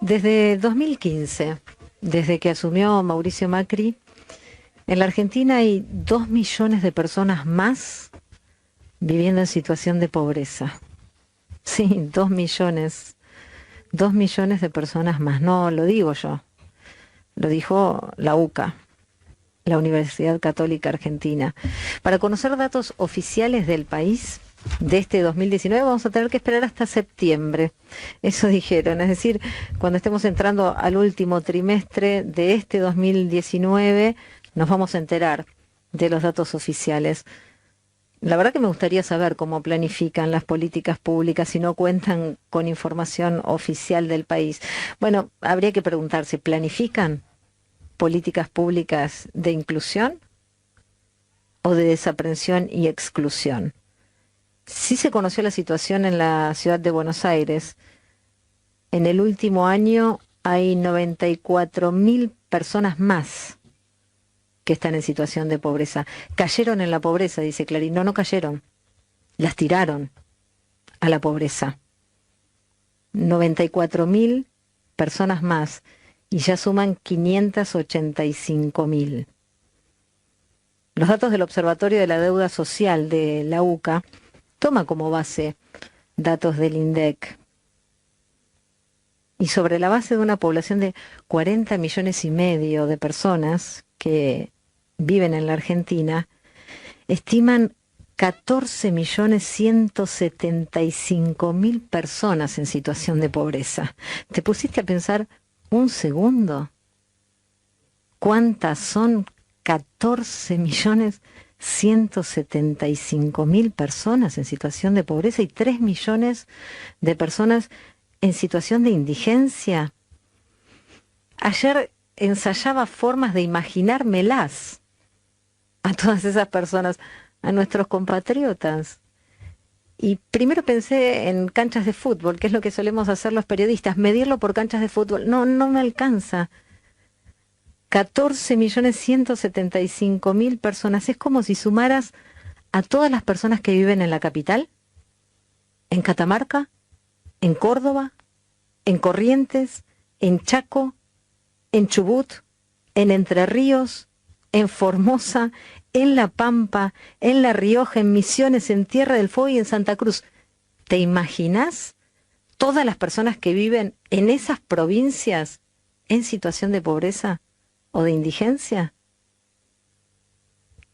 Desde 2015, desde que asumió Mauricio Macri, en la Argentina hay 2 millones de personas más viviendo en situación de pobreza. Sí, 2 millones. 2 millones de personas más. No lo digo yo, lo dijo la UCA, la Universidad Católica Argentina. Para conocer datos oficiales del país de este 2019 vamos a tener que esperar hasta septiembre. Eso dijeron, es decir, cuando estemos entrando al último trimestre de este 2019 nos vamos a enterar de los datos oficiales. La verdad que me gustaría saber cómo planifican las políticas públicas si no cuentan con información oficial del país. Bueno, habría que preguntarse, ¿planifican políticas públicas de inclusión o de desaprensión y exclusión? Sí se conoció la situación en la ciudad de Buenos Aires. En el último año hay 94.000 personas más que están en situación de pobreza. Cayeron en la pobreza, dice Clarín. No, no cayeron. Las tiraron a la pobreza. 94.000 personas más y ya suman 585.000. Los datos del Observatorio de la Deuda Social de la UCA toma como base datos del INDEC. Y sobre la base de una población de 40 millones y medio de personas que viven en la Argentina, estiman 14.175.000 personas en situación de pobreza. ¿Te pusiste a pensar un segundo? ¿Cuántas son 14.175.000 personas en situación de pobreza y 3 millones de personas en situación de indigencia? Ayer ensayaba formas de imaginármelas a todas esas personas, a nuestros compatriotas. Y primero pensé en canchas de fútbol, que es lo que solemos hacer los periodistas, medirlo por canchas de fútbol. No, no me alcanza. 14.175.000 personas. Es como si sumaras a todas las personas que viven en la capital, en Catamarca, en Córdoba, en Corrientes, en Chaco, en Chubut, en Entre Ríos, en Formosa, en La Pampa, en La Rioja, en Misiones, en Tierra del Fuego y en Santa Cruz. ¿Te imaginas todas las personas que viven en esas provincias en situación de pobreza o de indigencia?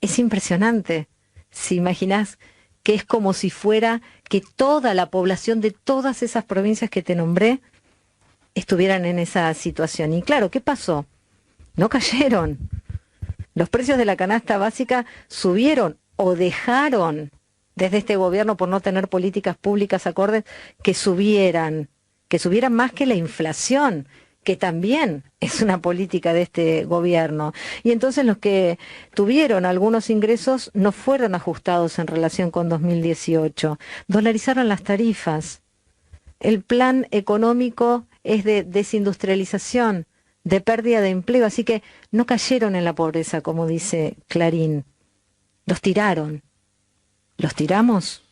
Es impresionante. Si imaginás que es como si fuera que toda la población de todas esas provincias que te nombré estuvieran en esa situación. Y claro, ¿qué pasó? No cayeron. Los precios de la canasta básica subieron o dejaron desde este gobierno por no tener políticas públicas acordes que subieran más que la inflación, que también es una política de este gobierno. Y entonces los que tuvieron algunos ingresos no fueron ajustados en relación con 2018. Dolarizaron las tarifas. El plan económico es de desindustrialización, de pérdida de empleo, así que no cayeron en la pobreza, como dice Clarín. Los tiraron. ¿Los tiramos?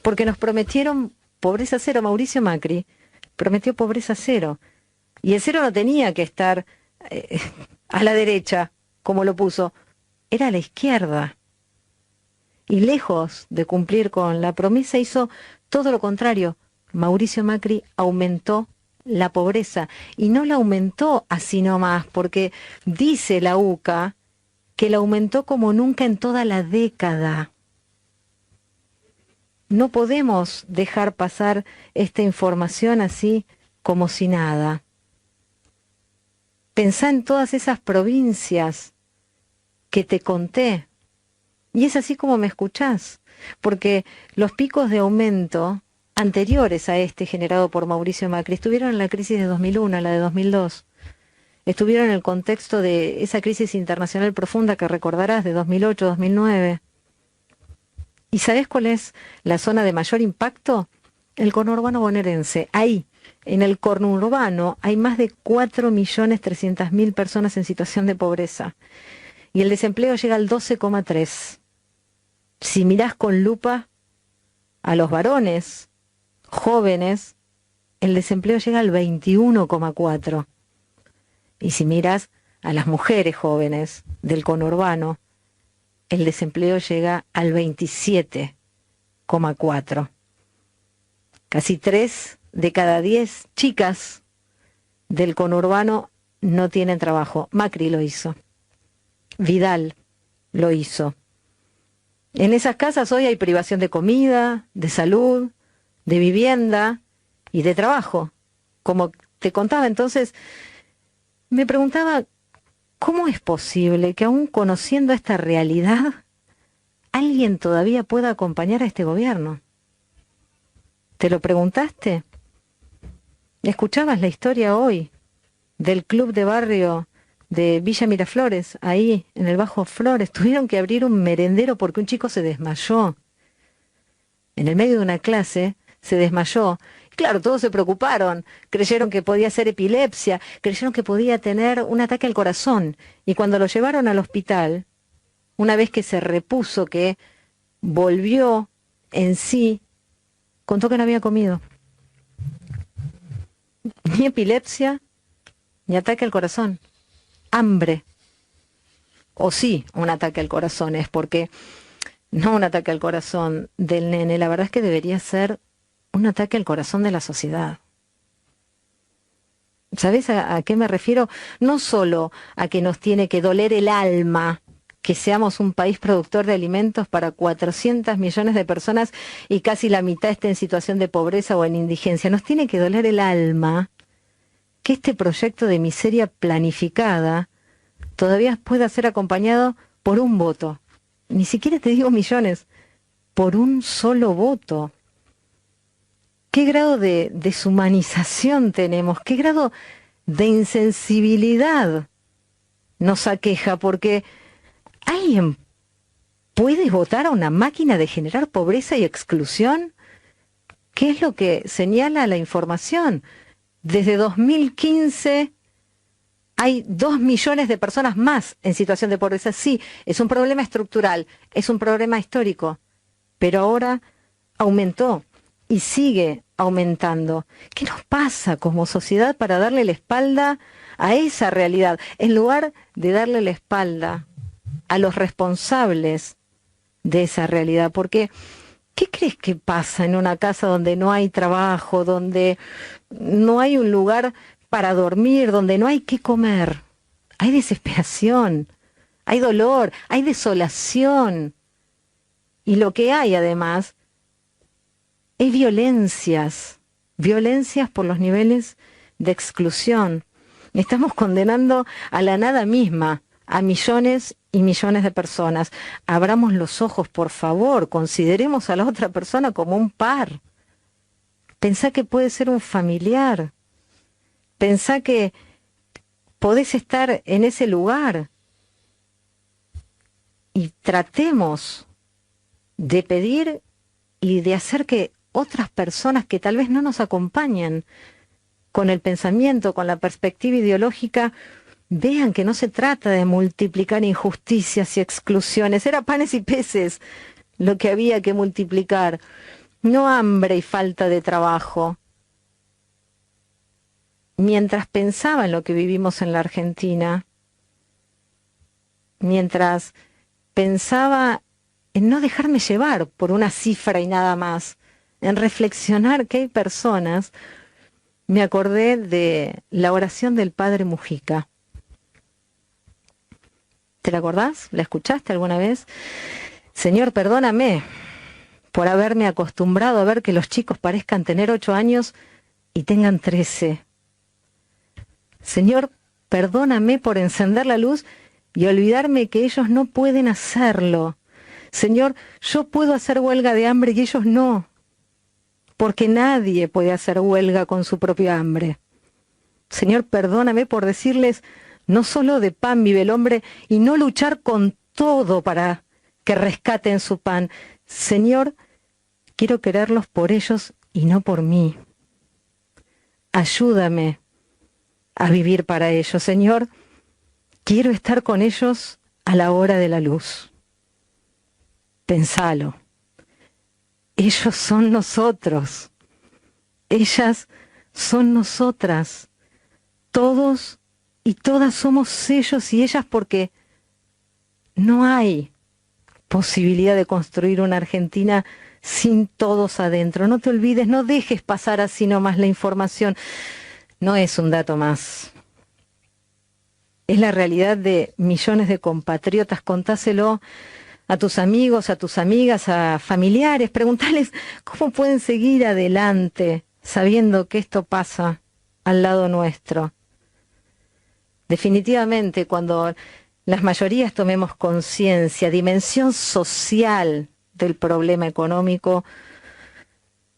Porque nos prometieron pobreza cero. Mauricio Macri prometió pobreza cero. Y el cero no tenía que estar a la derecha, como lo puso. Era a la izquierda. Y lejos de cumplir con la promesa, hizo todo lo contrario. Mauricio Macri aumentó la pobreza, y no la aumentó así nomás, porque dice la UCA que la aumentó como nunca en toda la década. No podemos dejar pasar esta información así como si nada. Pensá en todas esas provincias que te conté, y es así como me escuchás, porque los picos de aumento anteriores a este generado por Mauricio Macri estuvieron en la crisis de 2001, la de 2002. Estuvieron en el contexto de esa crisis internacional profunda que recordarás de 2008, 2009. ¿Y sabés cuál es la zona de mayor impacto? El conurbano bonaerense. Ahí, en el conurbano, hay más de 4.300.000 personas en situación de pobreza. Y el desempleo llega al 12,3%. Si mirás con lupa a los varones jóvenes el desempleo llega al 21,4%. Y si miras a las mujeres jóvenes del conurbano, el desempleo llega al 27,4%. Casi 3 de cada 10 chicas del conurbano no tienen trabajo. Macri lo hizo. Vidal lo hizo. En esas casas hoy hay privación de comida, de salud, de vivienda y de trabajo. Como te contaba, entonces, me preguntaba, ¿cómo es posible que aún conociendo esta realidad, alguien todavía pueda acompañar a este gobierno? ¿Te lo preguntaste? ¿Escuchabas la historia hoy del club de barrio de Villa Miraflores, ahí en el Bajo Flores? Tuvieron que abrir un merendero porque un chico se desmayó. En el medio de una clase se desmayó. Claro, todos se preocuparon, creyeron que podía ser epilepsia, creyeron que podía tener un ataque al corazón. Y cuando lo llevaron al hospital, una vez que se repuso, que volvió en sí, contó que no había comido. Ni epilepsia, ni ataque al corazón. Hambre. O sí, un ataque al corazón es, porque no un ataque al corazón del nene, la verdad es que debería ser un ataque al corazón de la sociedad. ¿Sabes a qué me refiero? No solo a que nos tiene que doler el alma que seamos un país productor de alimentos para 400 millones de personas y casi la mitad esté en situación de pobreza o en indigencia. Nos tiene que doler el alma que este proyecto de miseria planificada todavía pueda ser acompañado por un voto. Ni siquiera te digo millones, por un solo voto. ¿Qué grado de deshumanización tenemos? ¿Qué grado de insensibilidad nos aqueja? Porque ¿alguien puede votar a una máquina de generar pobreza y exclusión? ¿Qué es lo que señala la información? Desde 2015 hay 2 millones de personas más en situación de pobreza. Sí, es un problema estructural, es un problema histórico, pero ahora aumentó y sigue aumentando. ¿Qué nos pasa como sociedad para darle la espalda a esa realidad, en lugar de darle la espalda a los responsables de esa realidad? Porque, ¿qué crees que pasa en una casa donde no hay trabajo, donde no hay un lugar para dormir, donde no hay qué comer? Hay desesperación, hay dolor, hay desolación. Y lo que hay además es violencias por los niveles de exclusión. Estamos condenando a la nada misma a millones y millones de personas. Abramos los ojos, por favor, consideremos a la otra persona como un par. Pensá que puede ser un familiar. Pensá que podés estar en ese lugar. Y tratemos de pedir y de hacer que otras personas que tal vez no nos acompañan con el pensamiento, con la perspectiva ideológica, vean que no se trata de multiplicar injusticias y exclusiones. Era panes y peces lo que había que multiplicar, no hambre y falta de trabajo. Mientras pensaba en lo que vivimos en la Argentina, mientras pensaba en no dejarme llevar por una cifra y nada más, en reflexionar que hay personas, me acordé de la oración del padre Mujica. ¿Te la acordás? ¿La escuchaste alguna vez? Señor, perdóname por haberme acostumbrado a ver que los chicos parezcan tener 8 años y tengan 13. Señor, perdóname por encender la luz y olvidarme que ellos no pueden hacerlo. Señor, yo puedo hacer huelga de hambre y ellos no, porque nadie puede hacer huelga con su propio hambre. Señor, perdóname por decirles, no solo de pan vive el hombre, y no luchar con todo para que rescaten su pan. Señor, quiero quererlos por ellos y no por mí. Ayúdame a vivir para ellos. Señor, quiero estar con ellos a la hora de la luz. Pensalo. Ellos son nosotros. Ellas son nosotras. Todos y todas somos ellos y ellas, porque no hay posibilidad de construir una Argentina sin todos adentro. No te olvides, no dejes pasar así nomás la información. No es un dato más. Es la realidad de millones de compatriotas. Contáselo a tus amigos, a tus amigas, a familiares. Preguntales cómo pueden seguir adelante sabiendo que esto pasa al lado nuestro. Definitivamente, cuando las mayorías tomemos conciencia, dimensión social del problema económico,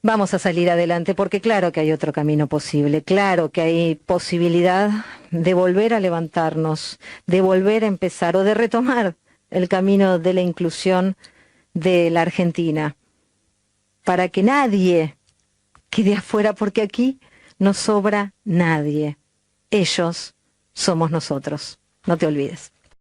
vamos a salir adelante, porque claro que hay otro camino posible, claro que hay posibilidad de volver a levantarnos, de volver a empezar o de retomar el camino de la inclusión de la Argentina, para que nadie quede afuera, porque aquí no sobra nadie. Ellos somos nosotros. No te olvides.